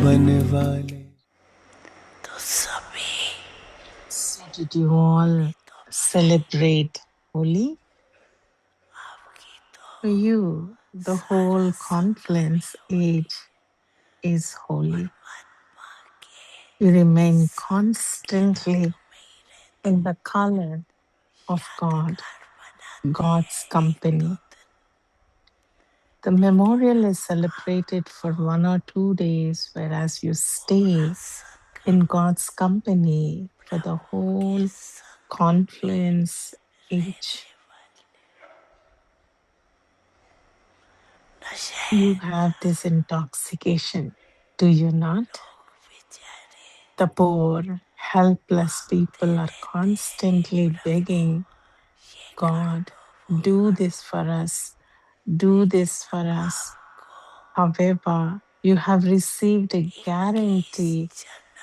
मन वाले। So did you all celebrate Holi? For you, the whole confluence age is holy. You remain constantly in the color of God, God's company. The memorial is celebrated for 1 or 2 days, whereas you stay in God's company for the whole confluence age. You have this intoxication, do you not? The poor, helpless people are constantly begging God, do this for us, do this for us. However, you have received a guarantee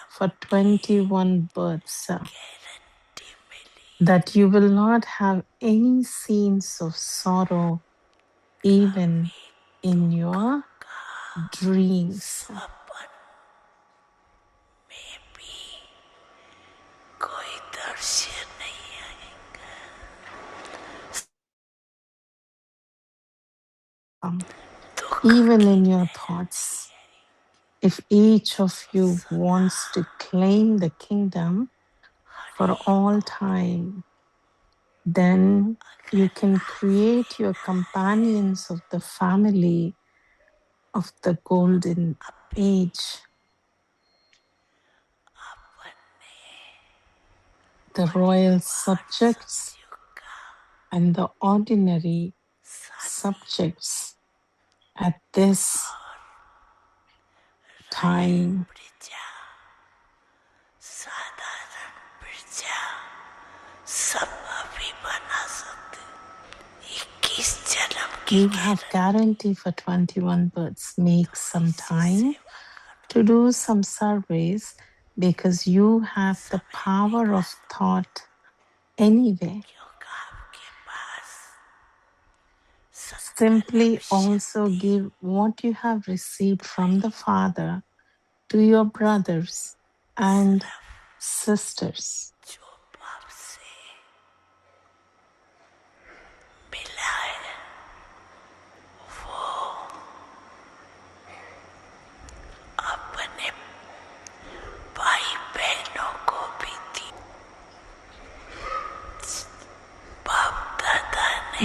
for 21 births that you will not have any scenes of sorrow even in your dreams. Even in your thoughts, if each of you wants to claim the kingdom for all time, then you can create your companions of the family of the golden age, the royal subjects and the ordinary subjects at this time. You have guarantee for 21 births. Make some time to do some surveys because you have the power of thought anyway. Simply also give what you have received from the Father to your brothers and sisters.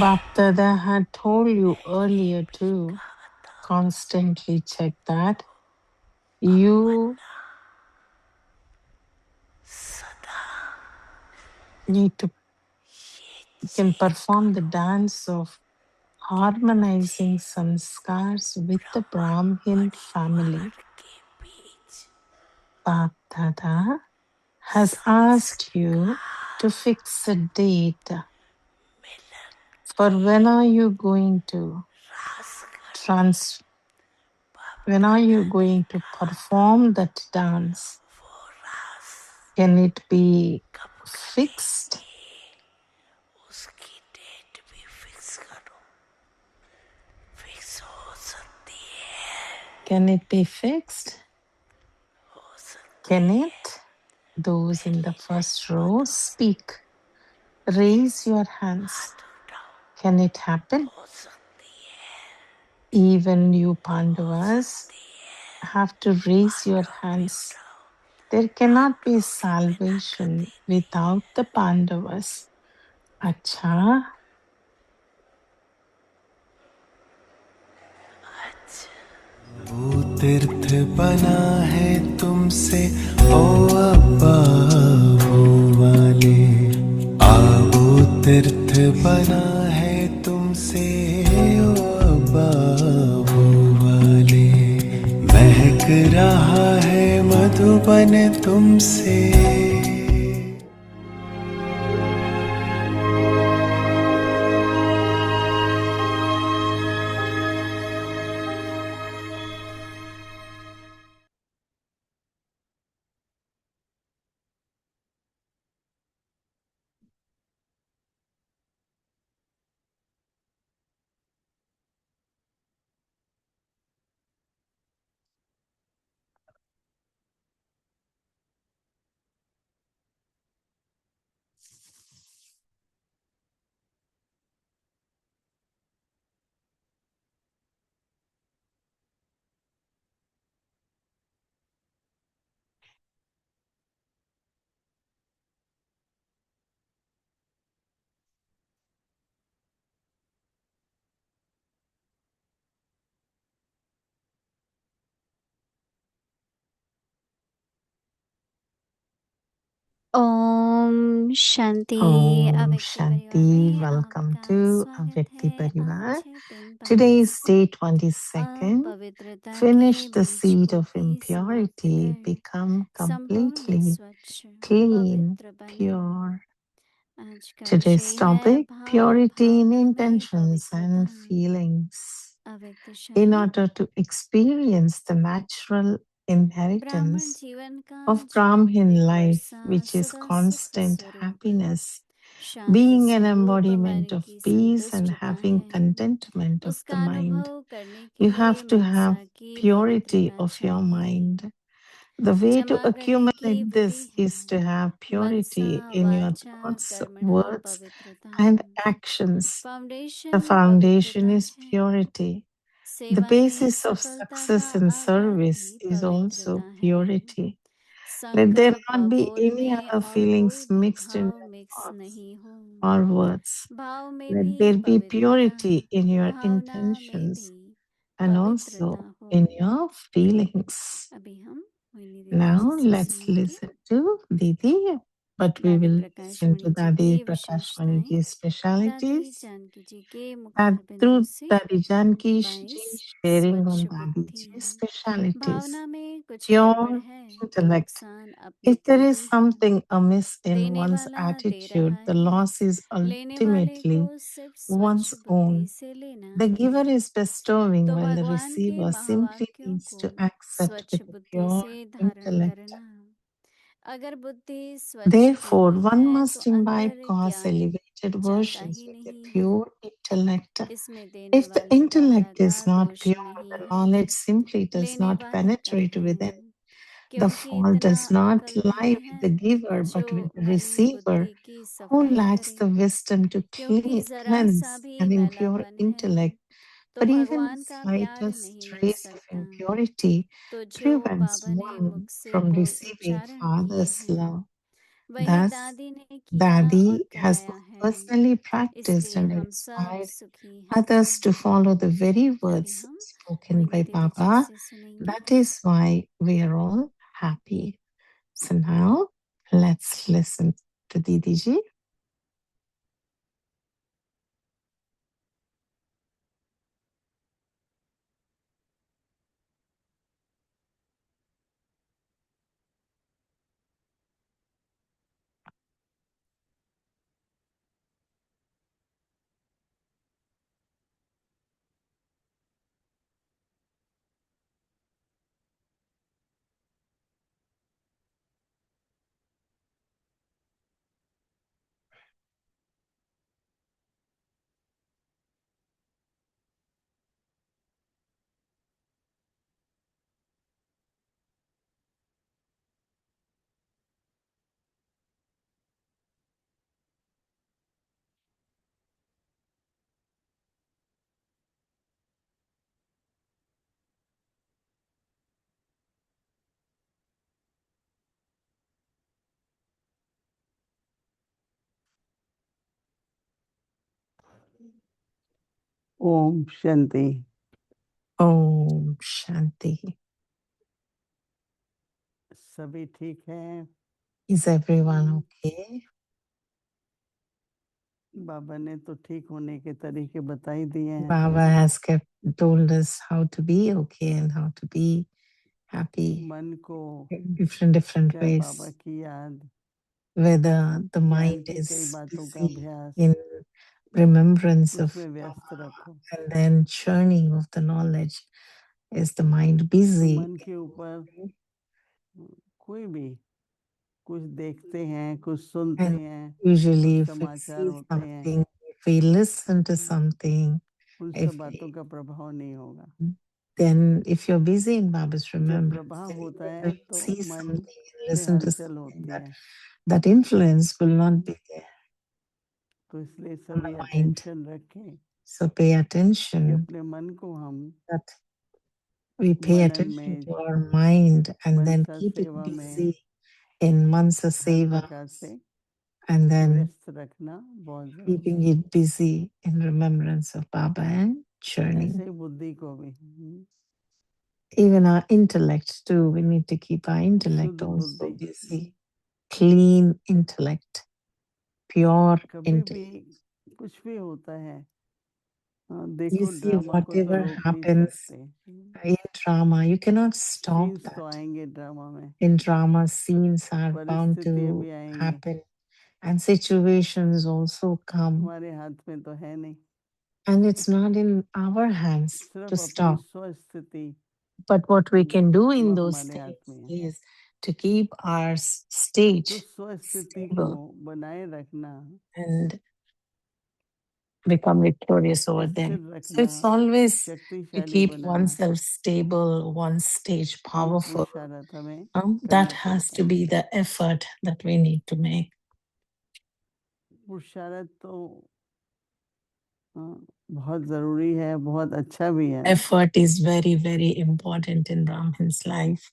Baptada had told you earlier too, constantly check that. You need to can perform the dance of harmonizing sanskars with the Brahmin family. Baptada has asked you to fix a date for when are you going to when are you going to perform that dance? Can it be fixed? Can it be fixed? Can it? Those in the first row, speak. Raise your hands. Can it happen? Even you Pandavas have to raise your hands. There cannot be salvation without the Pandavas. Acha, वो तीर्थ बना है तुमसे ओ अब्बा वो वाले। वो तीर्थ बना है तुमसे ओ अब्बा वो वाले। महक रहा है मधुबन तुमसे। शांति। Om अव्यक्ति परिवार Shanti. में Welcome आपका to स्वागत Avyakti है Parivar. आज है दिन Today 22। is day 22nd. अपवित्रता Finish के the बीज seed को of भी समाप्त impurity. कर Become संपूर्ण completely स्वच्छ clean, पवित्र बने। pure. आज का Today's विषय है topic, भाव purity in भावना में intentions पवित्रता। and feelings. अव्यक्त In शरण order to experience the natural ब्राह्मण inheritance जीवन का of जो Brahmin आंतरिक life, वर्षा which is सदा सुख constant स्वरूप happiness, शांत being an स्वरूप embodiment मन of की peace and संतुष्टता having है, contentment of the उसका mind, अनुभव करने के you लिए have to have मनसा की purity पवित्रता of your चाहिए। mind. The way to जमा करने की accumulate विधि this है is to have Mansa purity in your वाचा thoughts, कर्मणा words, पवित्रता। and actions. The foundation foundation पवित्रता is है, purity. The सेवा में basis of सफलता का success in आधार service भी is also पवित्रता है। purity. Let there संकल्प not be बोल any में other और कोई feelings भी mixed in भाव your मिक्स thoughts नहीं हो। or words. भाव में Let भी there be पवित्रता, purity in your भावना में intentions भी and पवित्रता also हो। in your feelings. अभी हम मोहिनी दीदी Now जी से let's सुनेंगे। listen to Didi, but we दादी will Prakash listen to Mani ji Dadi की Prakash विशेषताएं Maniji's दादी specialities. जानकी जी के That मुखार बिंदु through से Dadi Janki 22 ji sharing on स्वच्छ Dadi बुद्धि। ji's specialities. भावना में कुछ गड़बड़ Pure है तो intellect. नुकसान अपने If को there is ही है। something amiss in देने one's वाला दे attitude, रहा the है, loss is लेने वाले को ultimately सिर्फ one's स्वच्छ बुद्धि own. से लेना The है। giver is bestowing तो while the भगवान के receiver simply महावाक्यों needs को to accept स्वच्छ with a बुद्धि pure से धारण intellect. करना। अगर बुद्धि स्वच्छ Therefore, नहीं one है तो must imbibe अंतर God's ज्ञान elevated जाता versions ही with a नहीं है। pure intellect. इसमें देने If the वाले दाता intellect का is not दोष pure, नहीं the है, knowledge simply does लेने not वाले का penetrate है। within. The क्योंकि fault इतना does not अकल lie नहीं with the है giver, जो but with the भली receiver, बुद्धि की who सफाई lacks करे। the wisdom to क्योंकि जरा सा cleanse भी an impure मैलापन है intellect. तो But even the भगवान का प्यार slightest नहीं मिल trace of सकता। impurity तो जो prevents बाबा ने one मुख से from बोल receiving उच्चारण किए Father's हैं love. वही Thus, दादी ने किया और Dadi has कराया both है, personally practiced इसलिए and हम सब inspired सुखी others हैं। to follow the very अभी words हम spoken मोहिनी by दीदी जी Baba. से सुनेंगे। That is why we are all happy. So now let's listen to Didi ji. Om Shanti. Om Shanti. सभी ठीक हैं? Is everyone okay? बाबा ने तो ठीक होने के तरीके बता ही दिए हैं। Baba has told us how to be okay and how to be happy मन को in different क्या बाबा ways. की याद, Whether the ज्ञान mind की कई is बातों का busy अभ्यास, in remembrance of उसमें व्यस्त Baba रखो। and then churning of the knowledge, is the mind तो busy? मन के ऊपर कोई भी कुछ देखते हैं, कुछ सुनते And हैं, usually, कुछ if we समाचार see होते हैं, something, if we listen to something, उन सब if बातों we, का प्रभाव नहीं होगा। then if you're busy in Baba's जब remembrance, प्रभाव then होता even though है you तो see मन something and में listen to हलचल something, होती है। that influence will not be there तो इसलिए on सभी the mind. अटेंशन रखें So pay कि attention, अपने मन को हम that we pay Manan attention में, to our mind and then Mansa keep it सेवा में busy in Mansa her Seva प्रकार से and then व्यस्त रखना बहुत जरूरी keeping है। it busy in remembrance of Baba and churning. ऐसे ही बुद्धि को भी Even our intellect too, we need to keep our intellect शुद्ध also बुद्धि, busy. Clean intellect. pure कभी भी intellect. कुछ भी होता है, You देखो see, ड्रामा को तो whatever रोक नहीं happens सकते, in drama, you cannot stop scenes तो that. आएंगे ड्रामा में, In drama, scenes are bound परिस्थितियां to भी आएंगी, happen, and situations also come, हमारे हाथ में तो है नहीं, and it's not in our hands to सिर्फ अपनी stop. स्वस्थिति But what we can do in वो those हमारे हाथ states में है। is to keep our तो stage स्वस्थिति को stable बनाए रखना, and become victorious over them. स्थिर So it's रखना, always to शक्तिशाली keep बनाना, oneself stable, one stage ये powerful. पुरुषार्थ हमें That करना has पड़ता to है। be the effort that we need to make. पुरुषार्थ तो बहुत जरूरी है, बहुत अच्छा भी है, Effort is very, very important in Brahmin's life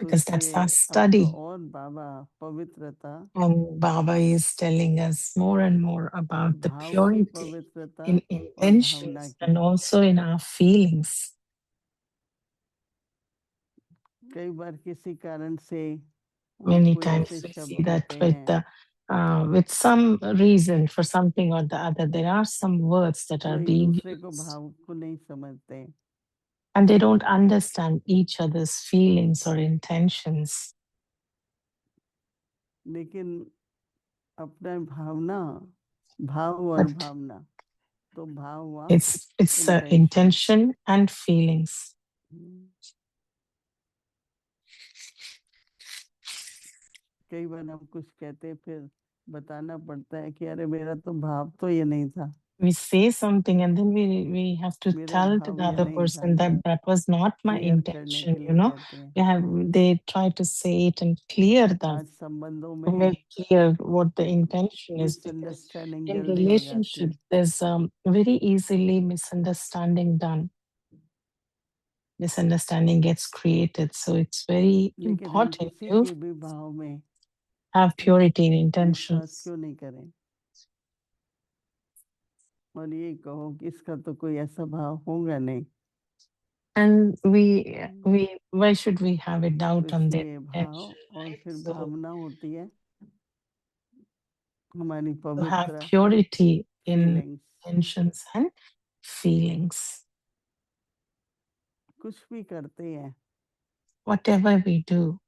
तो because that's इसलिए our अब तो study. और बाबा पवित्रता, And Baba is telling us more and more about the भाव की purity पवित्रता in और भावना intentions की। and also in our feelings. कई बार किसी कारण से Many कोई times ऐसे we शब्द see that होते हैं, with some reason for something or the other, there are some words that वो are एक being दूसरे को used भाव को नहीं समझते, and they don't understand each other's feelings or intentions. लेकिन अपना भावना, भाव और But भावना, तो भाव हुआ it's intention. intention and feelings. कई बार हम कुछ कहते हैं, फिर बताना पड़ता है कि अरे मेरा तो भाव तो ये नहीं था, We say something and then we have to मेरा tell to भाव the ये other नहीं था, person that that was not my clear करने intention, के you लिए know. कहते हैं। They try to say it and clear that, आज संबंधों to में make clear what the intention is, because misunderstanding in जल्दी हो जाती relationship है। there's very easily misunderstanding done. Misunderstanding gets created, so it's very लेकिन हम important किसी to के भी भाव में have purity in विश्वास intentions. क्यों नहीं करें, और ये कहो कि इसका तो कोई ऐसा भाव होगा नहीं, And why should we have a तो doubt on their इसलिए भाव intention, और right? फिर So भावना होती है हमारी to have पवित्र purity in feelings. intentions and feelings. कुछ भी करते हैं, Whatever we do,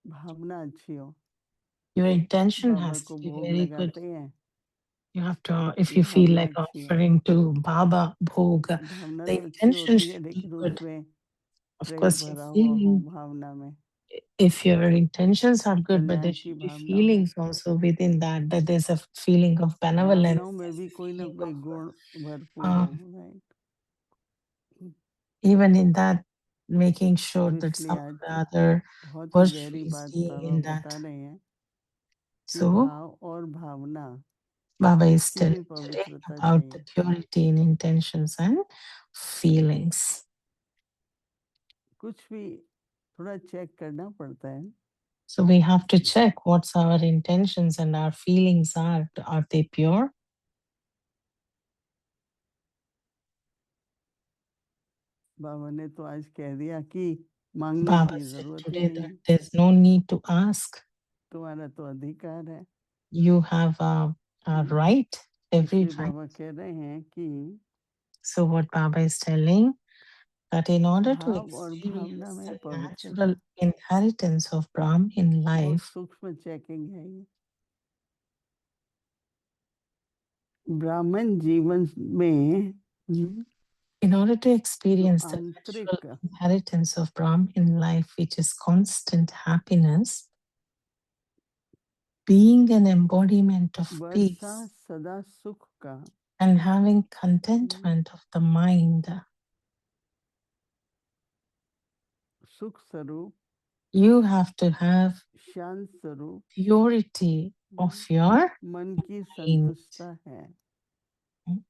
भावना अच्छी हो, your intention Baba has to को be भोग very good. लगाते हैं, You have to, if ये you feel भावना like अच्छी हो, offering to Baba Bhog, Bhavna the तो अच्छी intention होती है, should be लेकिन good. उसमें Of प्रेम course, your भरा हुआ हो feeling, भावना में, if your intentions are good, but Kalyan there की should be भावना हो। feelings also within that, that there's a feeling of benevolence, भावनाओं में there's भी a कोई ना feeling कोई of, गुण भरपूर हो, right. even in that, making sure तो that इसलिए some आज or the other बहुत ही virtue गहरी is बात being बाबा in बता that. रहे हैं कि So भाव और भावना Baba is की telling भी today पवित्रता about the चाहिए। purity in intentions and feelings. कुछ भी थोड़ा चेक करना पड़ता है, So we have to check what's our intentions and our feelings are. Are they pure? बाबा ने तो आज कह दिया कि मांगने Baba की said जरूरत ही today नहीं that है, there's no need to ask. तुम्हारा तो अधिकार है। You have a right, every इसलिए right. बाबा कह रहे हैं कि So what Baba is telling, that in order to भाव और भावना experience में the पवित्रता, natural inheritance of Brahm in बहुत life, सूक्ष्म चेकिंग है ये। ब्राह्मण जीवन में in order to जो experience the natural आंतरिक inheritance of Brahm in life, which is constant happiness, being an embodiment of Varsha peace, सदा सुख का, and having contentment of the mind, सुख स्वरूप, you have to have शांत स्वरूप, purity of your मन की mind. संतुष्टता है,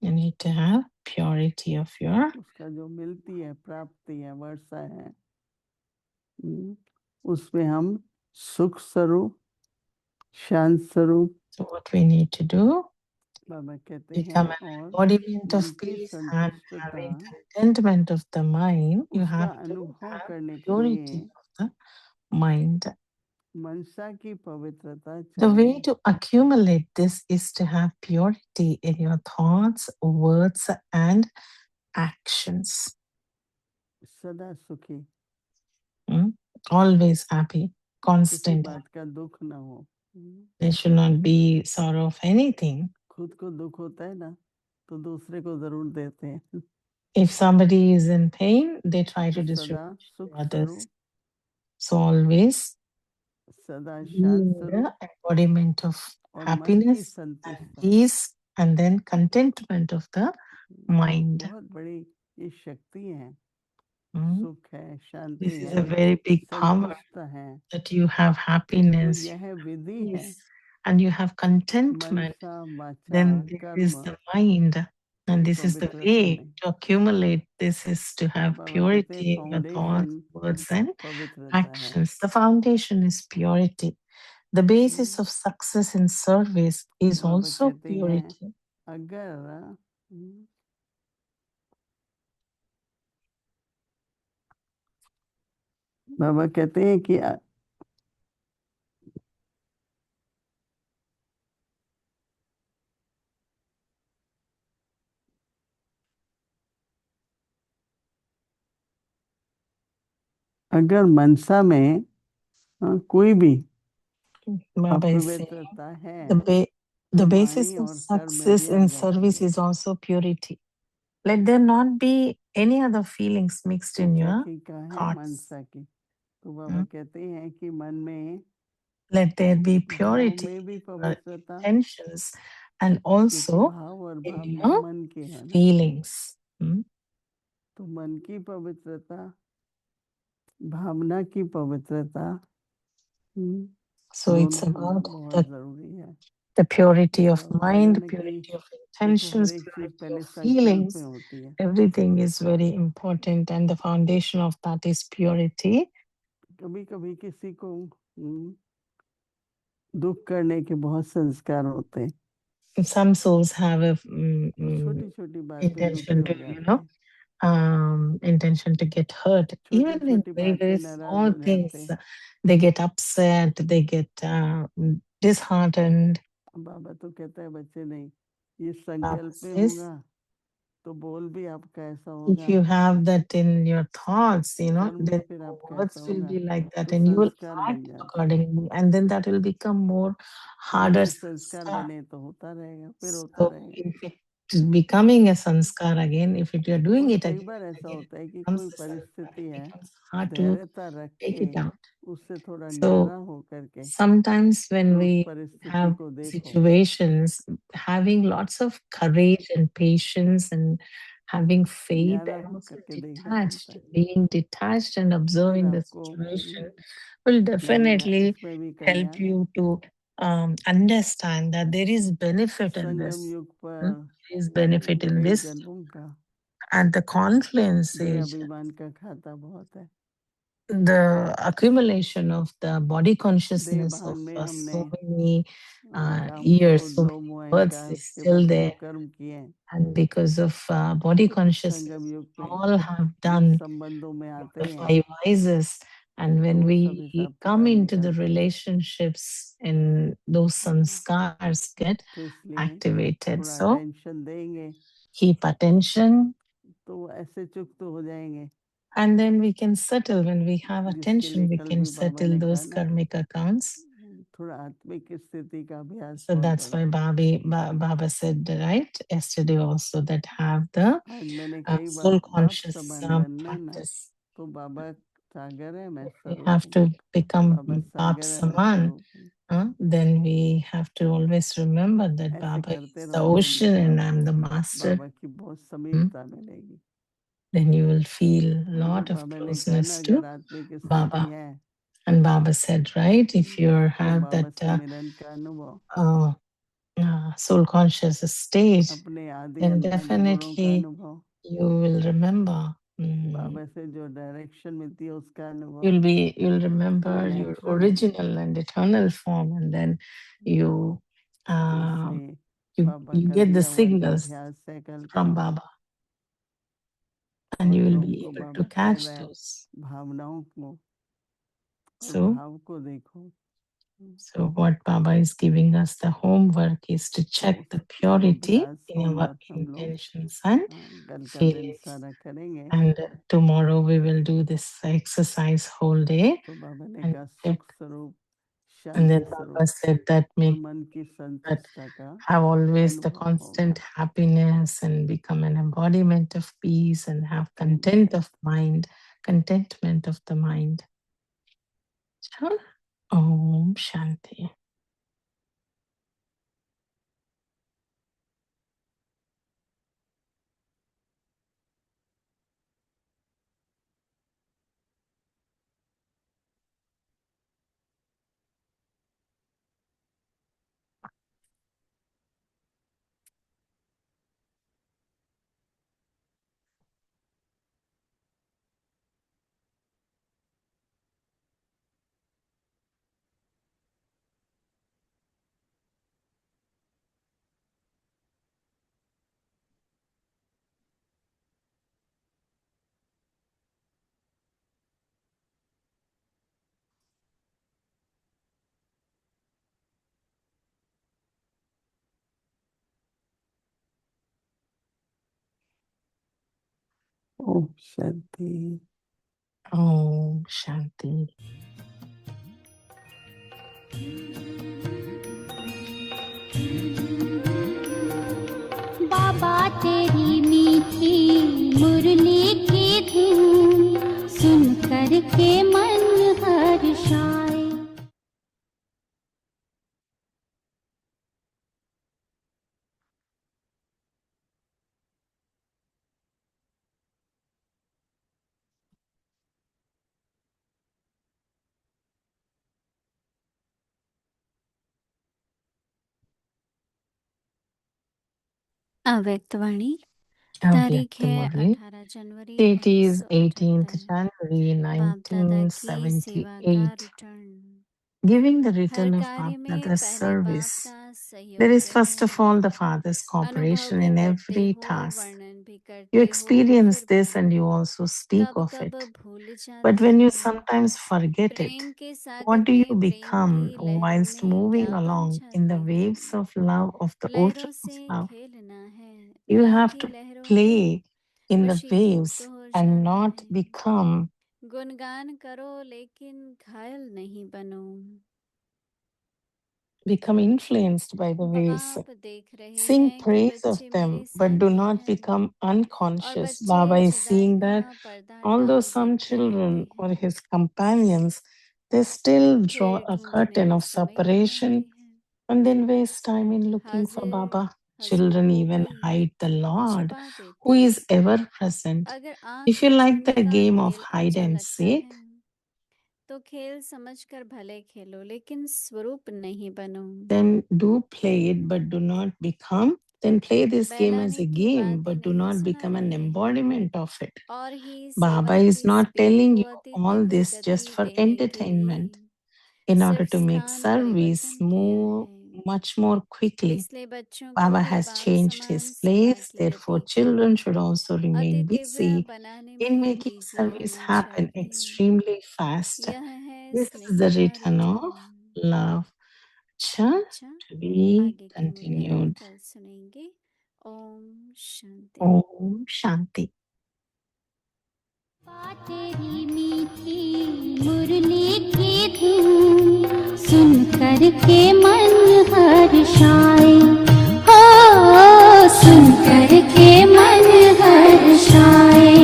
You need to have purity of your, उसका जो मिलती है प्राप्ति है, वर्षा है, उसमें हम सुख स्वरूप, शांत स्वरूप, so what we need to do, बाबा कहते हैं, become an और embodiment मन of की peace and संतुष्टता having contentment of the mind. You उसका have to अनुभव have करने के लिए purity of the mind. मनसा की पवित्रता The way चाहिए। to accumulate this is to have purity in your thoughts, words, and actions. सदा सुखी, Hmm? Always happy, किसी constant. बात का दुख ना हो। There should not be sorrow of anything. खुद को दुख होता है ना, तो दूसरे को जरूर देते हैं। If somebody is in pain, they try तो to distribute सदा to सुख others. स्वरूप, So always सदा शांत being the स्वरूप embodiment of और मन की happiness and संतुष्टता। peace, and then contentment of the mind. बहुत बड़ी ये शक्ति है, Hmm? सुख है, शांति This is है, a very big power संतुष्ट है। that you have तो happiness, यह विधि है, peace, and you have contentment. मनसा वाचा Then there कर्म is the mind, and की this is the पवित्रता way में। to accumulate. This is to have बाबा कहते हैं purity in your thoughts, foundation words, and पवित्रता है। actions. The foundation is purity. The basis of success in service is Baba also कहते हैं purity. अगर बाबा कहते हैं कि अगर मनसा में कोई भी Baba is saying अपवित्रता है, the तो basis वाणी of और कर्म में success भी आ in जाती service है। is also purity. Let there not be any other feelings mixed in पूछा your कि क्या है thoughts. मनसा की, तो बाबा Hmm? कहते हैं कि मन में Let there be भाव purity में भी in your पवित्रता, intentions and क्योंकि also भाव और in भावना your मन के है ना। feelings. Hmm? तो मन की पवित्रता, भावना की पवित्रता, So it's दोनों होना about बहुत जरूरी है। the purity तो of बाबा कह रहे हैं mind, ना कि purity of देखो हर intentions, एक चीज purity पहले of संकल्प में feelings. होती है। Everything is very important, and the foundation of that is purity. कभी कभी किसी को दुख करने के बहुत संस्कार होते हैं, Some souls have a छोटी छोटी बात पे दुखी intention हो to, जाते हैं, intention to get hurt. छोटी Even in छोटी very, बात पे very नाराज small हो things, जाते हैं। they get upset, they get disheartened. बाबा तो कहता है बच्चे नहीं, ये Baba संकल्प में says, होगा तो बोल भी आपका ऐसा if होगा, you have that in your thoughts, कर्म भी then फिर your आपका words ऐसा will होगा, be like that, तो and you will संस्कार act बन जाते हैं। accordingly, and then that will become more तो harder फिर संस्कार sanskar. बने तो होता रहेगा, फिर होता So रहेगा। if it is becoming a sanskar again, if you are doing और it कई again बार and ऐसा again, होता है it कि becomes कोई a sanskar, परिस्थिति it है, becomes hard to धैर्यता रख take के it out. उससे थोड़ा So न्यारा हो करके sometimes फिर when उस we परिस्थिति have को देखो। situations, having lots of courage and patience and having faith न्यारा and हो also करके देखना पड़ता detached, है, being detached and फिर observing the आपको situation will लगेगा definitely इसमें भी help कल्याण है। you to understand that there is benefit in Sangam this. युग Hmm? पर There is benefit in कई this. जन्मों का At the confluence they age, अभिमान का खाता बहुत है। the accumulation of the body देह consciousness भान of में हमने so many काम years, क्रोध so many लोभ मोह births अहंकार is के still बस जो there. कर्म किए, And because of body तो consciousness, संगम युग में all have जिन done संबंधों में आते the हैं, five vices. And तो when वो सब we हिसाब come किताब into the निकालते हैं। relationships, and those sanskars get तो इसलिए activated. थोड़ा So टेंशन देंगे keep attention, तो ऐसे चुप तो हो जाएंगे, and then we can settle. When we have जिसके लिए attention, we कल can भी बाबा settle ने कहा those ना, karmic accounts. थोड़ा आत्मिक स्थिति का अभ्यास So बहुत that's बड़ा। why Baba said, right, yesterday also, that have the आज मैंने कई बार soul बाप conscious समान बनना है ना, practice. तो बाबा सागर है मैं We स्वरूप have हूँ, to become बाबा Bab सागर है मैं Saman. स्वरूप हूँ। Then we have to always remember that ऐसे Baba करते is the रहोगे ना, ocean and I'm the master. बाबा की बहुत Hmm? समीपता मिलेगी। Then you will feel a और जब lot of बाबा ने कहा ना closeness अगर to आत्मिक स्थिति Baba. है, And Baba said, right, if you तो have that बाबा से मिलन का अनुभव, uh, soul conscious state, अपने आदि then अनादि गुणों का definitely अनुभव, you will remember. बाबा से जो डायरेक्शन मिलती है उसका अनुभव, You'll तो वो remember your नेचुरल है। original and eternal form, and then you तो uh, इसलिए you बाबा you का get the दिया हुआ जो signals अभ्यास है कल का, from Baba, and और you will जो be हमको able to बाबा कह catch रहा है those. भावनाओं को और So भाव को देखो, So what Baba is giving us the homework is to check the purity अभ्यास in our होमवर्क हम लोग intentions and कल का दिन feelings. सारा करेंगे। And tomorrow we will do this exercise whole day. तो बाबा ने And कहा check. सुख स्वरूप, And then शांति Baba स्वरूप said that और make मन की that संतुष्टता का have always the अनुभव constant होगा। happiness and become an embodiment of peace and have content of mind, contentment of the mind. Sure. Om Shanti. Om Shanti. Om Shanti. बाबा तेरी मीठी मुरली की धुन सुन कर के मन हर्षाए। अव्यक्तवाणी तारीख है Avyaktamurli. 18 January Date is 18th 1978। January बाप दादा की सेवा का 1978. Return. Giving the her return of कार्य Bap में Dada's पहले बाप service. का There सहयोग is first है। of all the Father's अनुभव cooperation भी in करते every हो, task. वर्णन भी You करते हो, experience फिर this and भी you also speak कब of कब it. भूल But जाते when you हो। sometimes forget it, प्रेम के सागर what do you में, प्रेम become की लहरों whilst में moving क्या बन along in the जाते waves हो। of love of the लहरों ocean of से love? खेलना है, You लव have की to लहरों में play in the वशीभूत waves हो and जाना not है। become गुणगान करो लेकिन घायल नहीं बनो। influenced by the waves. बाप देख रहे Sing हैं कि praise of बच्चे them, मेरे but do साथी not हैं become और unconscious. बच्चे Baba is जुदाई seeing का that पर्दा although डाल some देते रहते children or हैं, his companions, they still draw फिर a ढूंढने curtain में of समय लगाते separation हैं। and then waste time in looking for हाजिर Baba. हजूर Children को even भी hide the Lord छुपा who देते is हैं। ever present. अगर आंख If you like मिचौनी the का game of खेल hide अच्छा and लगता seek, है तो खेल समझकर भले खेलो, लेकिन स्वरूप नहीं बनो। then do play it, but do not become. Then play this game as बहलाने a की game, बातें but do नहीं not सुना become an रहे हैं embodiment of it. और ही Baba सेवा is की not स्पीड telling को you अति all तीव्र this just गति for देने के लिए entertainment, in order सिर्फ to make स्थान service परिवर्तन किया move है। much more quickly. इसलिए बच्चों को Baba भी has बाप changed समान his सेवा place, की therefore, गति को children should also अति remain तीव्र busy बनाने in में making बिजी service होना happen चाहिए। extremely fast. यह है This is स्नेह the का return of return. love. Cha अच्छा, to be आगे की मुरली continued. कल सुनेंगे। ओम शांति। Om Shanti. तेरी मीठी मुरली की धुन सुन कर के मन हर्षाए। हो सुन कर के मन हर्षाए।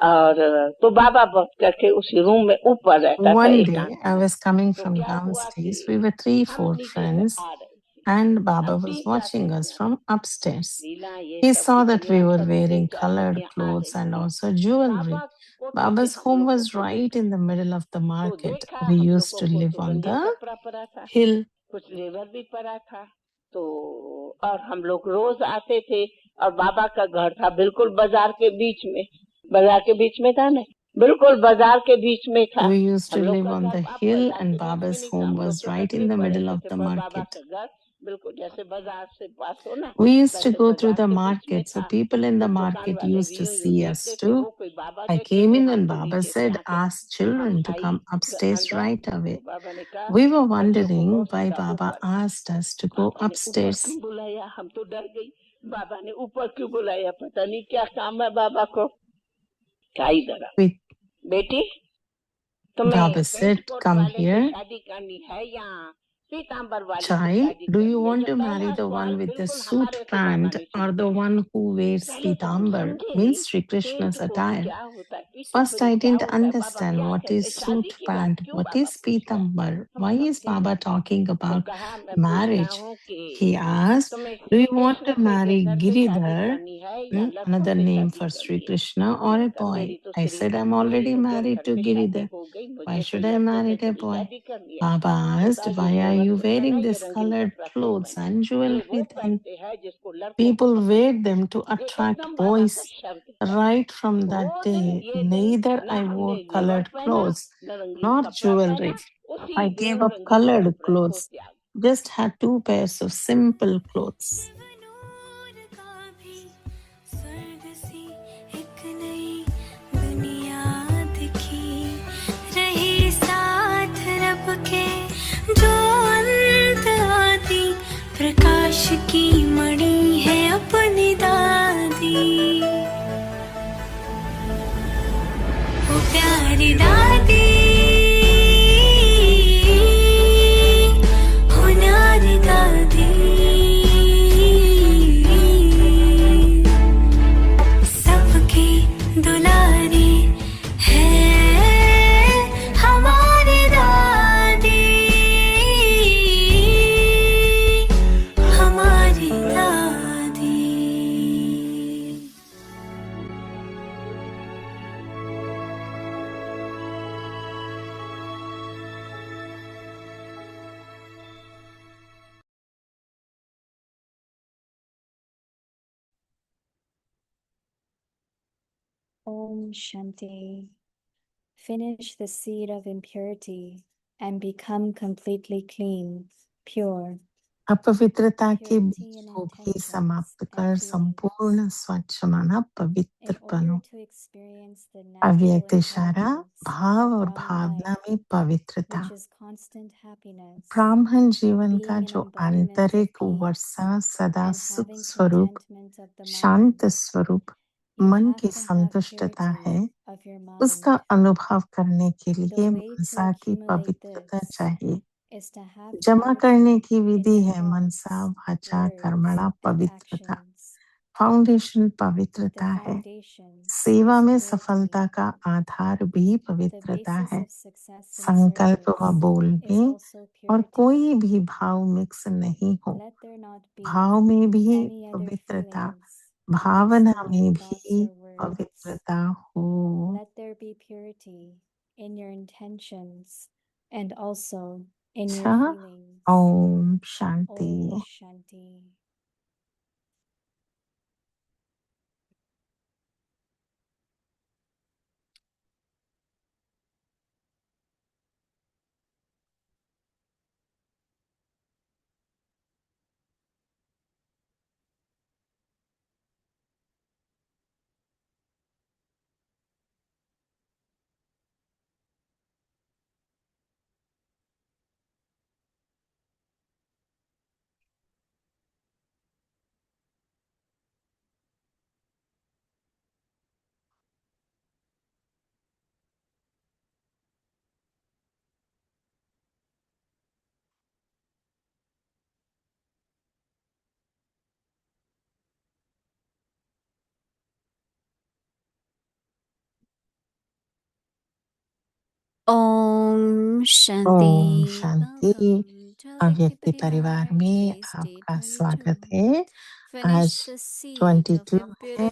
और तो बाबा बस करके उसी रूम में ऊपर रहता था One एकांत day, I में। was coming तो from क्या हुआ downstairs. कि We were 3, हम 4 नीचे से friends, आ रहे थे and Baba हम was 30 watching जाते us थे from upstairs. लीला ये He सब saw that we टिप्पणियां were सब wearing देख colored यहाँ आ clothes रही and थी also jewelry. बाबा को तो Baba's फिर हम home लोगों was को right देखा in the middle of the तो market. देखा We हम used लोगों to को live तो on बढ़िया the कपड़ा पड़ा था hill. कुछ लेबर भी पड़ा था तो और हम लोग रोज आते थे और बाबा का घर था बिल्कुल बाजार के बीच में था ना बिल्कुल बाजार के बीच में था We used हम to लोग live का on घर the अब hill, बाजार and के बीच में Baba's नहीं था home हम लोग was तो right कटनी in the पड़े middle थे of the पर बाबा market. का घर बिल्कुल जैसे बाजार से पास हो ना We used to वैसे go through बाजार the के बीच में market, so था people in तो the दुकान market वाले used भी to यूं यूं see us देखते थे too. वो कोई बाबा I देखे came तो in, हाथ and तो Baba नीचे से said, आके "Ask हम children to I come upstairs अंदर right तो away." बाबा ने कहा We were बच्चों को wondering कहो why सीधा Baba ऊपर asked us to go बाबा ने ऊपर upstairs. क्यों बुलाया हम तो डर गई बाबा ने ऊपर क्यों बुलाया पता नहीं क्या काम है बाबा को क्या इधर आओ। We, बेटी तुम्हें Baba pant said, coat "Come वाले से here, शादी करनी है या पीताम्बर वाली से child. शादी Do you करनी है want जो to marry पहला the सवाल one with the बिल्कुल suit हमारे से बाबा pant ने or शुरू the किया one who wears पहले तो हम pitambar?" समझे नहीं Means Sri pant Krishna's coat attire. क्या होता है पीछे First, फिर I क्या didn't होता है बाबा understand क्या what कहते is हैं शादी suit की बात pant, क्यों what बाबा is पूछ रहे हैं pitambar, हम why is समझे Baba नहीं talking तो about कहा मैं पूछता marriage. हूँ कि He asked, तुम्हें "Do Shri you want Krishna to से के marry घर से शादी Giridhar?" करनी है या लड़कों Another से name शादी for Sri करनी है Krishna, or मैंने a कहा boy. मेरी तो I श्री said, "I'm मेरी already तो married देवघर to से शादी Giridhar. हो गई Why मुझे तो should I लड़कों marry से a थोड़ी boy?" शादी करनी है Baba तो asked, कहा ये "Why are देवर you जो है ना wearing ये this रंगीन colored कपड़ा क्यों clothes पहने and ये वो jewelry then?" पहनते हैं जिसको लड़कों को People पसंद wear है them to ये attract एकदम बाबा का boys. शब्द है Right from that वो दिन day, ये दिन neither ना I हमने wore जेवर colored पहना clothes न रंगीन nor कपड़ा jewelry. पहना उसी I दिन gave up रंगीन colored कपड़े को clothes, त्याग just had 2 pairs of simple clothes. नूर का भी स्वर्ग सी एक नई दुनिया दिखी रही साथ रब के जो अंत आती प्रकाश की मणि है अपनी दादी वो प्यारी दादी होनारी दादी सबकी दुलारी है हमारी दादी हमारी दादी Om Shanti. Finish the seed of impurity and become completely clean, pure. अपवित्रता के Purity बीज in को भी intentions समाप्त and कर संपूर्ण feelings. स्वच्छ माना पवित्र In बनो. order to experience the natural अव्यक्त इशारा, intelligence भाव of और Brahma भावना life, में पवित्रता. which is constant happiness, ब्राह्मण जीवन का being an जो embodiment of आंतरिक peace, वर्षा सदा and सुख having स्वरूप, contentment of the शांत mind. स्वरूप, You मन have की to have संतुष्टता है, purity of your उसका mind. अनुभव करने के The लिए way to मनसा की accumulate पवित्रता this चाहिए. is to have जमा करने purity की in विधि your है मनसा thoughts, वाचा words, कर्मणा and पवित्रता. actions. फाउंडेशन The पवित्रता है. foundation सेवा is में purity. सफलता का आधार भी The पवित्रता basis है. of success in संकल्प व service is बोलने also और purity. कोई भी भाव मिक्स नहीं हो. Let there not भाव be में भी any other पवित्रता, feelings Bhavna mixed in your में thoughts भी or words. पवित्रता हो. Let there be purity in your intentions and also in your अच्छा. feelings. Om Shanti. Om Shanti. Om Shanti. Om Shanti. Welcome to अव्यक्ति परिवार में आपका स्वागत है। आज 22 है।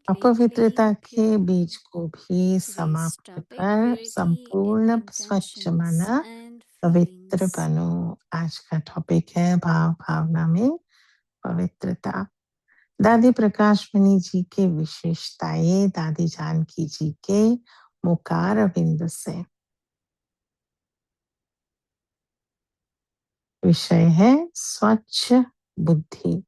अपवित्रता के बीज को भी समाप्त कर संपूर्ण स्वच्छ माना पवित्र बनो। आज का टॉपिक है भाव भावना में पवित्रता। दादी प्रकाश मणि जी के विशेषताएं दादी जानकी जी के मुखार बिंदु से। विषय है स्वच्छ बुद्धि।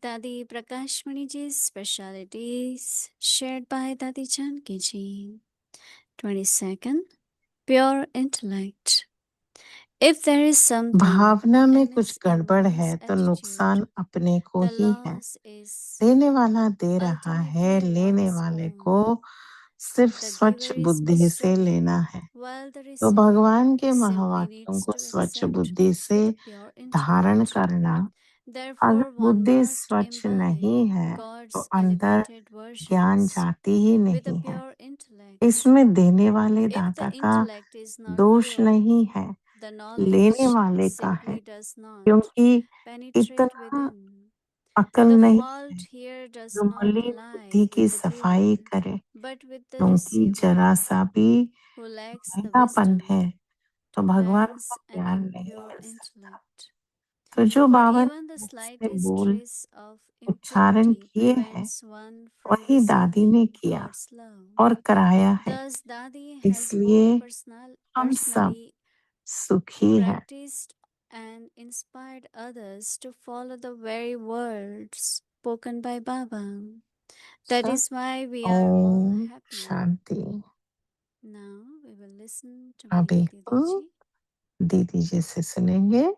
Dadi Prakash Mani Ji's specialities shared by Dadi Janki Ji. 22nd, pure intellect. If there is something भावना में amiss कुछ in गड़बड़ one's है तो attitude, नुकसान अपने को the ही है। loss is देने वाला दे रहा है, ultimately लेने one's वाले own. को सिर्फ The स्वच्छ giver is बुद्धि से mistaken, लेना है। while the तो receiver भगवान के simply महावाक्यों needs को to स्वच्छ accept बुद्धि से with a pure धारण intellect. करना। अगर Therefore, one बुद्धि must स्वच्छ नहीं imbibe है तो God's अंदर elevated ज्ञान versions जाती ही with a नहीं है। pure intellect. इसमें देने वाले If the दाता का intellect is not दोष pure, नहीं है, the लेने knowledge वाले का है, simply does not क्योंकि penetrate इतना within. अकल The नहीं fault है here does जो not मलिन lie बुद्धि की with the सफाई giver, करे, but with the क्योंकि जरा receiver सा भी who lacks the मैलापन wisdom है तो to भगवान cleanse को an ज्ञान नहीं impure मिल सकता। intellect. तो जो For बाबा ने even the मुख से slightest बोल trace of उच्चारण impurity किए हैं prevents one from वही दादी ने receiving किया God's love. और कराया है। Thus, Dadi has इसलिए both हम सब personally सुखी हैं। practiced and inspired others to follow the very words spoken by Baba. That is why we are all Om happy. Shanti. Now we will listen to my अभी Didi Ji. दीदी जी से सुनेंगे।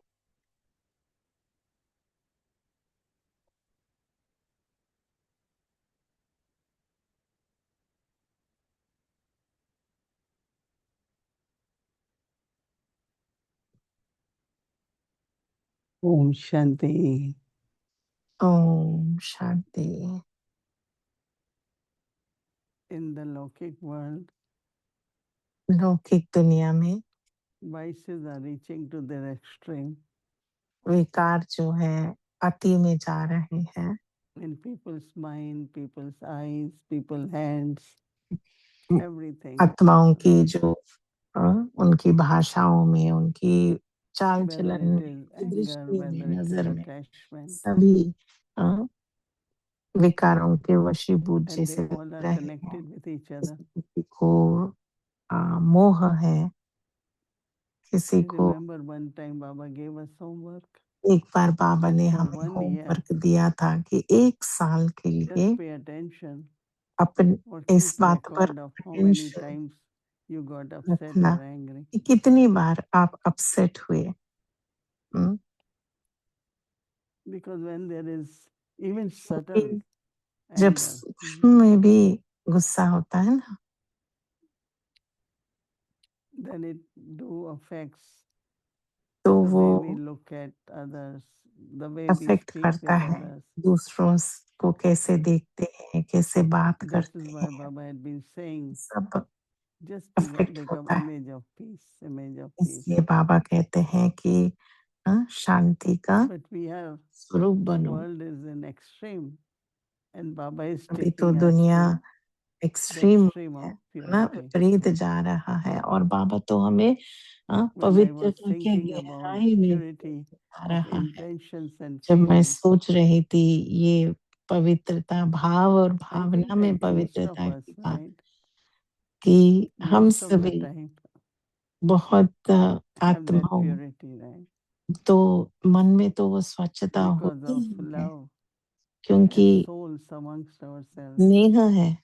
Om Shanti. Om Shanti. In the Lokik world, लौकिक दुनिया में vices are reaching to their extreme. विकार जो है अति में जा रहे हैं। In people's mind, people's eyes, people's hands, everything. आत्माओं की जो उनकी भाषाओं में, उनकी चाल Whether चलन it में, is उनकी anger, दृष्टि में, whether it is नजर में, attachment, सभी अ, विकारों के वशीभूत and they जैसे all are रहे हैं। connected with each other. किसी को मोह है, किसी I को। remember one time Baba gave us homework. एक बार बाबा ने For हमें 1 year, होमवर्क दिया था कि 1 साल के लिए just pay attention upon or इस keep बात पर record of how many attention times you got upset रखना or angry. कि कितनी बार आप अपसेट हुए। हम्म, Because when there is even subtle क्योंकि जब anger, सूक्ष्म में भी गुस्सा होता है ना, then it do affects तो the वो way we look at others, the way we affect speak करता with है। others. दूसरों को कैसे देखते हैं, कैसे बात That is करते why हैं, Baba had been saying, सब just अफेक्ट become होता है। image of peace, image of peace. इसलिए बाबा कहते हैं कि शांति का But we have, स्वरूप the बनो। world is in extreme, and Baba is अभी तो taking us दुनिया to the एक्सट्रीम extreme है of ना, purity. विपरीत जा रहा है, और बाबा तो हमें When I was पवित्रता के thinking about गहराई में purity आ of रहा है। intentions and जब मैं feelings, सोच रही थी ये पवित्रता, भाव और I भावना think में that most of पवित्रता us, की बात, right, कि हम most of the सभी time बहुत have that आत्माओं, purity, right? तो मन में तो वो स्वच्छता Because होती of ही है, love क्योंकि and souls amongst ourselves. नेह है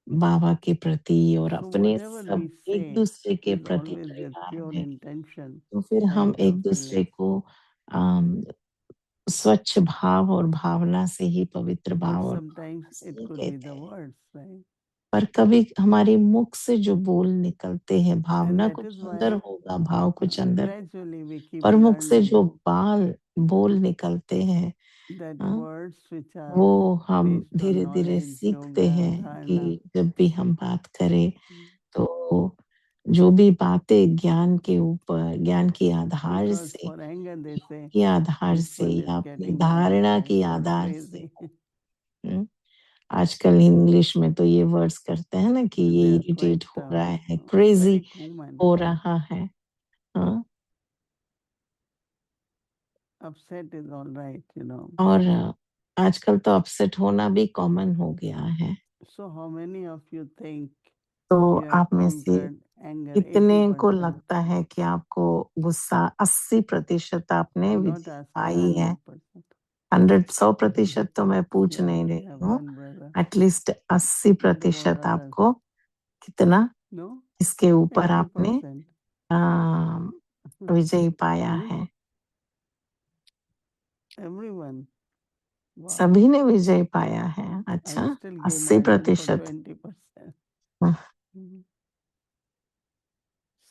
बाबा के प्रति और So अपने whatever सब we एक say दूसरे के is प्रति always with परिवार pure में। intention तो फिर and हम pure एक दूसरे feelings. को आम, स्वच्छ भाव और भावना से ही, पवित्र But भाव और sometimes भावना से it ही could be कहते the हैं। words, right? पर कभी हमारे मुख से जो बोल निकलते हैं, And भावना that कुछ is अंदर why होगा, भाव कुछ अंदर होगा, gradually we keep पर मुख से learning जो बोल निकलते हैं that हाँ, words which are वो हम based on धीरे धीरे knowledge, सीखते yoga, हैं dharana. कि जब भी हम बात करें तो जो भी बातें ज्ञान के ऊपर, ज्ञान के आधार Because से, for anger they say के आधार this से one या is अपनी getting धारणा mad, के gone आधार से, crazy. आजकल इंग्लिश में तो ये वर्ड्स करते हैं ना कि ये They are इरिटेट quite हो रहा है, क्रेजी very common. हो रहा है। हाँ, Upset is all right, you know. और आजकल तो अपसेट होना भी कॉमन हो गया है। So how many of you think तो you have आप में से conquered anger कितने को 80%? लगता है कि आपको गुस्सा 80% आपने I'm not विजय asking पाई है? 100%. 100% तो मैं पूछ Yeah, नहीं we रही have हूँ, one brother. At least What about 80% others? आपको कितना No? इसके ऊपर आपने 80%. विजय पाया है? Everyone. Wow. सभी ने विजय पाया है। I अच्छा, still give myself for 80%। 20%. हाँ,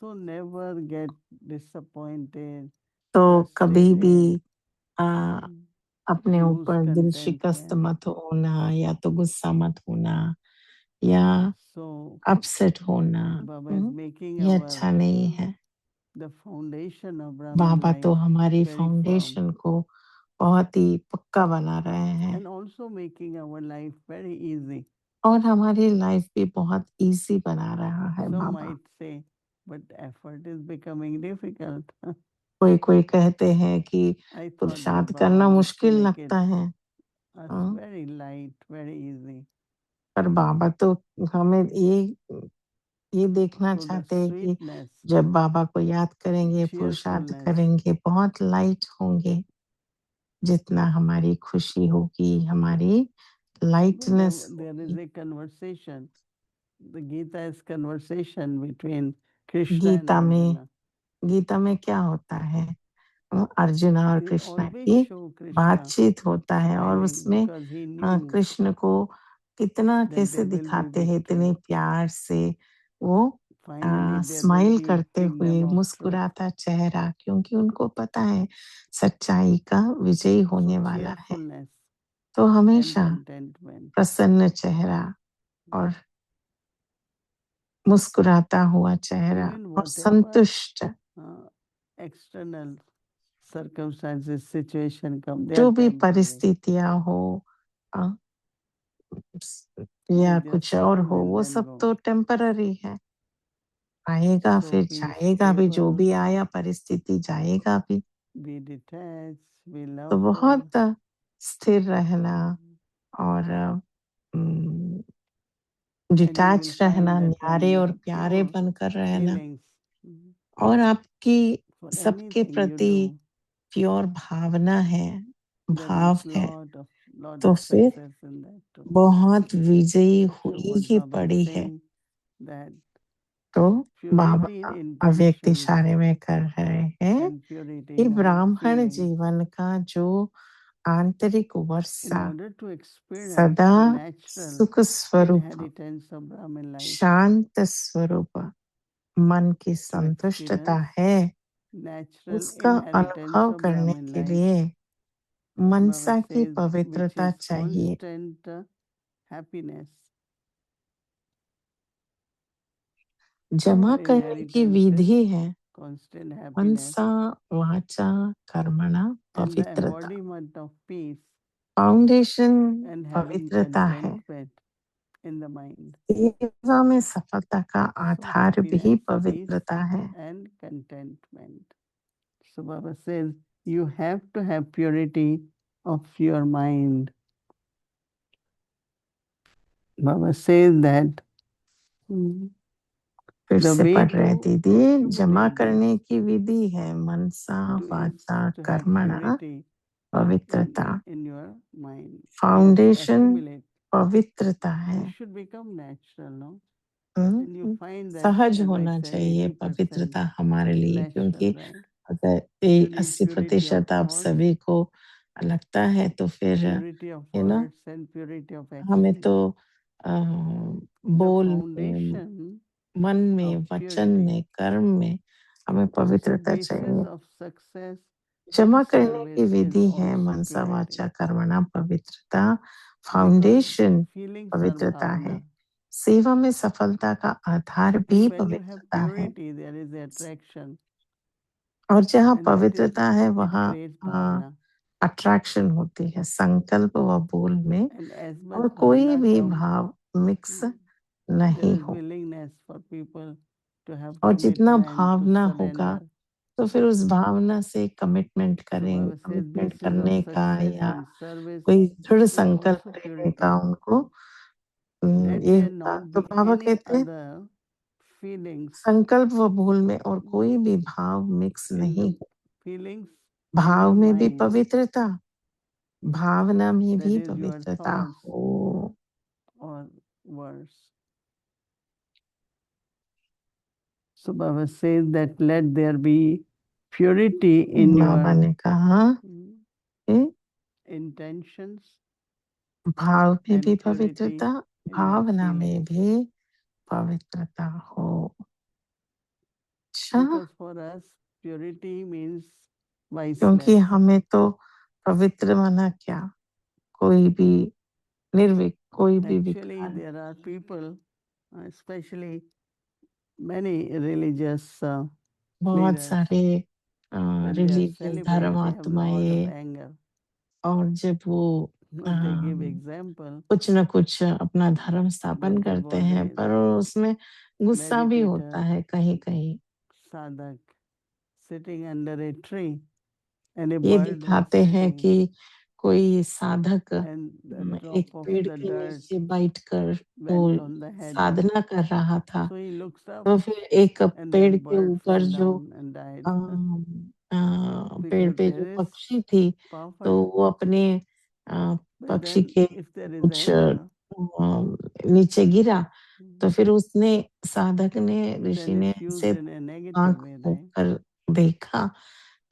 So never get disappointed, तो कभी भी frustrated. अपने Lose ऊपर दिल शिकस्त contentment. मत होना या तो गुस्सा मत होना या So अपसेट होना, Baba is making ये our अच्छा नहीं है। the foundation of Brahmin बाबा तो life हमारी very firm फाउंडेशन को बहुत ही पक्का बना रहे हैं and also making our life very easy. और हमारी लाइफ भी बहुत इजी बना रहा है Some Baba. might say, but effort is becoming difficult. कोई कोई कहते हैं कि I thought that पुरुषार्थ Baba करना wants to मुश्किल make लगता it है, us हाँ, very light, very easy. पर बाबा तो हमें ये देखना So the चाहते हैं कि sweetness, जब बाबा को याद करेंगे, पुरुषार्थ cheerfulness, करेंगे, बहुत लाइट होंगे। जितना हमारी खुशी होगी, हमारी लाइटनेस there is होगी। a conversation. The Gita is conversation between Krishna and Gita में Arjuna. गीता में क्या होता है? अर्जुन और They कृष्ण always की show Krishna बातचीत होता है और smiling उसमें because he knew कृष्ण को कितना that कैसे there will be दिखाते हैं, victory. इतने प्यार से वो Finally, there will smile be करते kingdom हुए, of truth. मुस्कुराता चेहरा, क्योंकि उनको पता है सच्चाई का विजय होने So वाला है। cheerfulness तो and हमेशा contentment. प्रसन्न चेहरा और मुस्कुराता हुआ चेहरा Even और whatever संतुष्ट, external circumstances, situation come, they जो are भी temporary. परिस्थितियां हो अ, या They just कुछ और come हो, and वो then सब go. तो टेम्पररी है। आएगा So फिर be जाएगा भी, जो stable, भी आया परिस्थिति जाएगा भी। be detached, be तो loveful. बहुत स्थिर रहना और And you डिटैच will रहना, find that when न्यारे you और have प्यारे pure बनकर रहना feelings और आपकी for सबके anything you प्रति do, प्योर भावना है, there भाव is है, lot तो of फिर success in that too. बहुत विजयी So हुई what ही Baba is पड़ी है। saying that तो purity in बाबा अव्यक्त intentions इशारे में कर रहे हैं and purity कि in our ब्राह्मण feelings, जीवन का जो आंतरिक in Varsha order to experience सदा the natural सुख स्वरूप, inheritance of Brahmin life, शांत स्वरूप मन की to संतुष्टता experience है, natural उसका inheritance अनुभव of करने Brahmin के life, लिए Baba मनसा की says, which पवित्रता is चाहिए। constant happiness. जमा Our करने की inheritance is विधि है constant happiness मनसा वाचा कर्मणा and the पवित्रता। embodiment of peace foundation and having पवित्रता है, contentment in the mind. सेवा में सफलता का So आधार भी happiness, peace पवित्रता है। and contentment. So Baba says, you have to have purity of your mind. Baba says that फिर the से way पढ़ रहे to दीदी, जमा accumulate this, करने की विधि है मनसा to वाचा have कर्मणा purity पवित्रता। in your mind. To foundation accumulate, पवित्रता है। it should become natural, no? Hmm, And you find that, सहज as I होना said, चाहिए 80% पवित्रता हमारे is लिए, natural, क्योंकि right? अगर You need 80% आप thoughts, सभी को लगता है तो फिर purity of you know words and purity of हमें action. तो The बोल में, foundation मन में, of वचन purity. में, कर्म में हमें So पवित्रता basis चाहिए। of success जमा करने की service is विधि है also मनसा वाचा purity. कर्मणा पवित्रता, Because फाउंडेशन feelings are पवित्रता है। bhavana. सेवा में सफलता का आधार भी And when you have पवित्रता है। purity, there is attraction, और जहाँ and that is पवित्रता है it वहाँ creates bhavana. अट्रैक्शन होती है संकल्प व बोल में, And as और much कोई bhavana भी comes, भाव मिक्स there नहीं is हो। willingness for people to have और जितना commitment, to भावना होगा surrender. तो फिर उस भावना से कमिटमेंट So करेंगे, Baba says commitment this is करने of का success या in service कोई दृढ़ is संकल्प also लेने का purity. उनको Let ये there होगा। not तो be बाबा any कहते हैं other feelings संकल्प व भूल में और कोई भी भाव मिक्स in नहीं the हो। feelings in भाव your में भी mind. पवित्रता, भावना में That भी is your पवित्रता thoughts हो। or words. So Baba says that let there be purity in Baba your ने कहा कि intentions भाव में and भी purity पवित्रता, in your भावना में feelings. भी पवित्रता हो। अच्छा, Because for us, purity means क्योंकि viceless. हमें तो पवित्र माना क्या, कोई भी निर्विक, कोई भी Actually, विकार there are people, especially many religious बहुत leaders, सारे when they are religious celebrate, they have lot of धर्मात्माएं, anger. और जब वो They give अम, example कुछ न कुछ अपना धर्म स्थापन that there करते was हैं, a पर उसमें गुस्सा भी होता meditator है कहीं कहीं। sadhak sitting under a tree and a ये bird was दिखाते हैं sitting कि कोई साधक and the एक drop of पेड़ the के dirt नीचे बैठकर वो went on the head. साधना कर रहा था। So he looks up तो फिर एक and पेड़ that के bird ऊपर fell जो down and died. पेड़ Because पे जो there is पक्षी थी, तो power. वो अपने But पक्षी then के if there is कुछ anger, नीचे गिरा, तो फिर उसने साधक ने ऋषि then ने it's used ऐसे in a negative आंख way, right? होकर देखा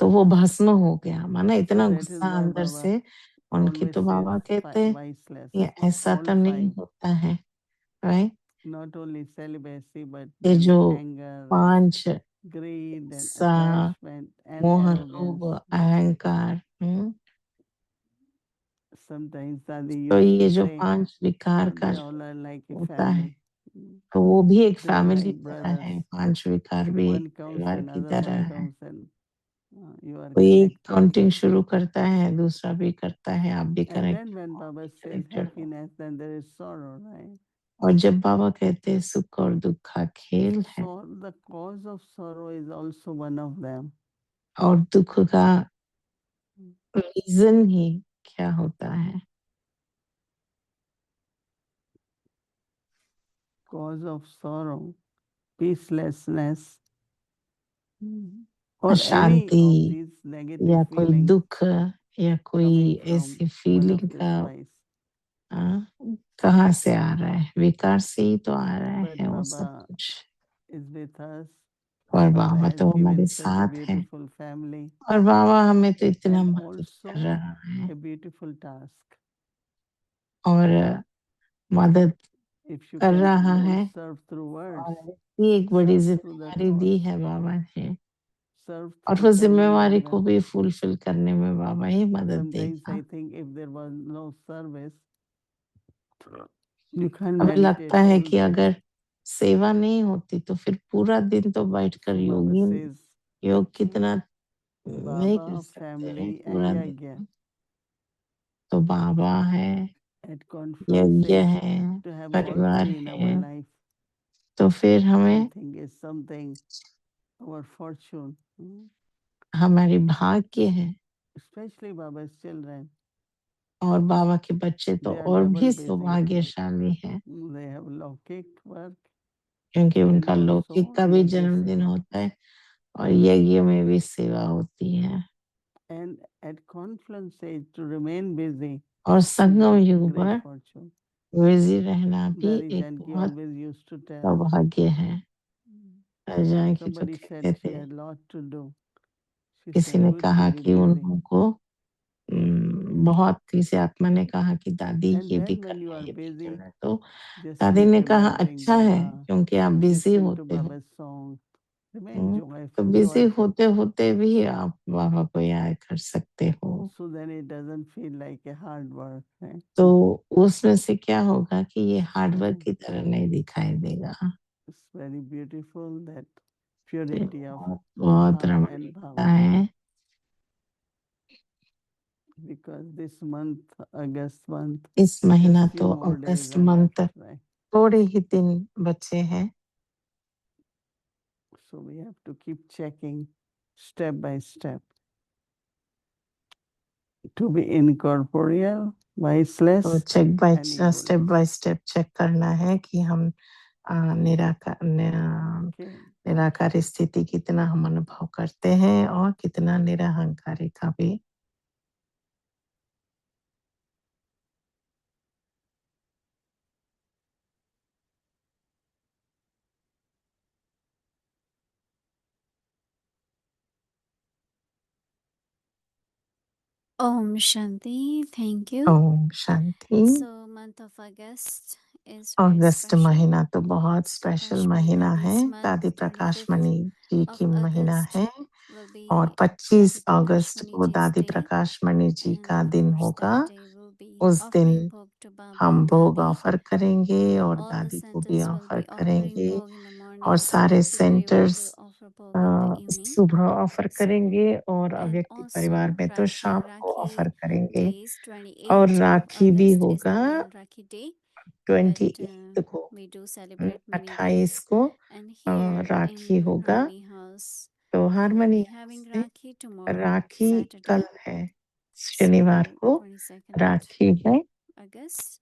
तो वो भस्म हो गया, माना So इतना that is गुस्सा why अंदर Baba से उनके। always तो says बाबा कहते हैं viceless. ये ऐसा All तो नहीं five. होता है, right. Not only celibacy, but ये then जो anger and 5 greed and गुस्सा, attachment and मोह, arrogance. लोभ, अहंकार, Sometimes Sadi तो used ये to जो say, 5 विकार का they जो all are like a होता है, family. तो वो भी एक They are फैमिली like तरह brothers. है, 5 विकार भी एक One comes, परिवार की another तरह one है। comes, and you are कोई एक connected. काउंटिंग शुरू करता है, दूसरा भी करता है, आप भी And then कनेक्ट when हो, आप Baba भी says कनेक्टेड हो। happiness, then there is sorrow, right? और जब बाबा कहते हैं सुख और दुख का खेल है, So the cause of sorrow is also one of them. और दुख का रीजन ही क्या होता है? Cause of sorrow, peacelessness, or any अशांति of these negative या कोई feelings दुख या कोई coming from ऐसी one फीलिंग of these का five. कहाँ से आ रहा है? विकार से ही तो आ रहा But है वो सब Baba कुछ। is with us. और Baba बाबा has तो हमारे given such a साथ है, beautiful family और बाबा हमें तो इतना and मदद कर also रहा है a beautiful task. और मदद If you कर can रहा more है, serve through words, और ये एक बड़ी serve through the जिम्मेदारी दी thoughts, है बाबा ने, serve और through वो family जिम्मेवारी को organ. भी फुलफिल करने में बाबा ही मदद Sometimes देगा। I think if there was no service, you can't हमें meditate लगता है all कि day. अगर सेवा नहीं होती तो फिर पूरा दिन तो बैठकर So Baba योगी says, योग कितना नहीं कर Baba, सकते हैं family पूरा and दिन। yajna. तो बाबा है, At यज्ञ conferences, है, to have all परिवार three in our है, life, तो फिर I हमें think is something, our fortune. हमारी भाग्य है। Especially Baba's children, और बाबा के बच्चे तो they are और double भी busy. सौभाग्यशाली हैं, They have लौकिक work क्योंकि and उनका लौकिक also का भी यज्ञ जन्मदिन सेवा. होता है और यज्ञ में भी सेवा होती है। And at confluences to remain busy और is संगम युग great पर fortune. बिजी रहना भी Dari एक Janki बहुत always used to tell. सौभाग्य है। जानकी तो Somebody said कहते she थे, had lot to do. She किसी said ने good to कहा be कि busy. उनको बहुत, किसी आत्मा ने कहा कि दादी And ये भी then when you करना है, are ये भी busy, करना है। तो just दादी keep ने कहा remembering अच्छा है Baba, क्योंकि आप बिजी listen to होते हो, Baba's song, remain तो joyful. बिजी होते होते भी आप बाबा को याद कर सकते हो, So then it doesn't feel like a hard work. Right? तो उसमें से क्या होगा कि ये हार्ड वर्क की तरह नहीं दिखाई देगा। It's very beautiful that ये purity of बहुत heart and रमणीयता bhava. है, Because this month, August month, इस महीना just few तो more days August are month left, right? थोड़े ही दिन बचे हैं, So we have to keep checking step by step to be incorporeal, viceless, तो check by and egoless. Step by step check करना है कि हम Okay. निराकारी स्थिति कितना हम अनुभव करते हैं और कितना निरहंकारी का भी। Om Shanti. Thank you. Om Shanti. So, month of August is very August special. महीना तो बहुत स्पेशल Prakash महीना Mani है, this month, दादी प्रकाश 25th मणि जी of की महीना August है will और be 25 Dadi Prakash August Mani को ji's Dadi day, Prakash Mani ji and का of दिन course होगा। that day will be उस offering दिन bhog to Baba हम and भोग Dadi. ऑफर करेंगे और All the दादी को भी centers will offer be offering करेंगे bhog in the morning. और सारे Avyakti Parivar centres will offer bhog in the evening. सुबह ऑफर So, करेंगे और and अव्यक्ति also परिवार में तो Rakhi शाम and को Rakhi ऑफर करेंगे days, और 28th of राखी भी August is the होगा male Rakhi day. But 28 को, we do celebrate many 28 days. को And here राखी in होगा। Harmony House, तो we will harmony be house having में Rakhi tomorrow, राखी Saturday. कल है, So, शनिवार को 22nd राखी है। August.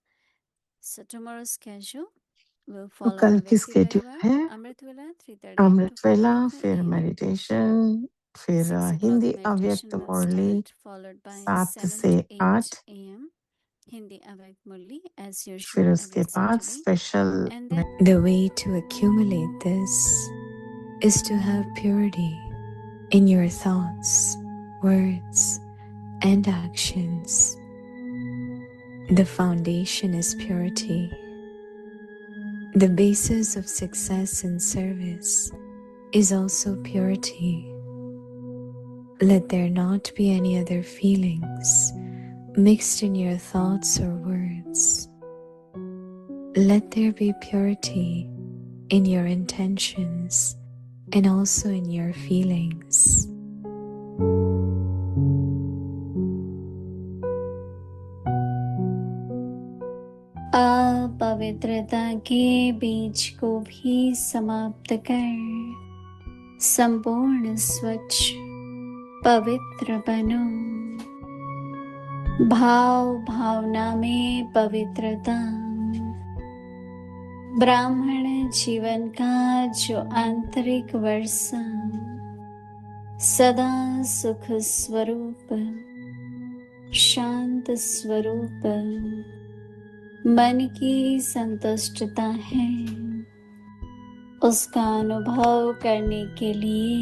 So tomorrow's schedule will तो follow कल की Avyakti स्केड्यूल Parivar, है Amrit Vela, 3:30 AM Amrit to 4 Vela, o'clock in the फिर evening. मेडिटेशन, फिर 6 o'clock हिंदी meditation अव्यक्त will Murali start, followed by 7 7 से to 8 8, AM Hindi Avyakt Murli as फिर usual उसके every बाद Saturday. Special And then the way to accumulate this is to have purity in your thoughts, words, and actions. The foundation is purity. The basis of success in service is also purity. Let there not be any other feelings mixed in your thoughts or words. Let there be purity in your intentions and also in your feelings. अपवित्रता के बीज को भी समाप्त कर संपूर्ण स्वच्छ पवित्र बनो। भाव भावना में पवित्रता ब्राह्मण जीवन का जो आंतरिक वर्षा सदा सुख स्वरूप शांत स्वरूप मन की संतुष्टता है, उसका अनुभव करने के लिए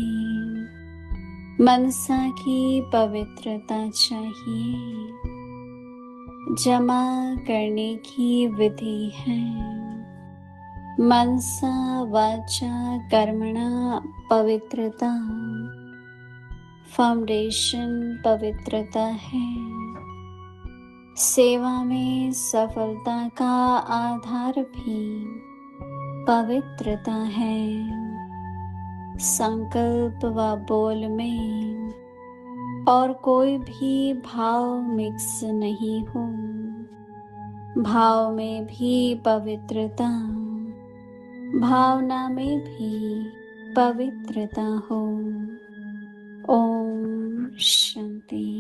मनसा की पवित्रता चाहिए। जमा करने की विधि है मनसा वाचा कर्मणा पवित्रता। फाउंडेशन पवित्रता है, सेवा में सफलता का आधार भी पवित्रता है। संकल्प व बोल में और कोई भी भाव मिक्स नहीं हो, भाव में भी पवित्रता, भावना में भी पवित्रता हो। ओम शांति।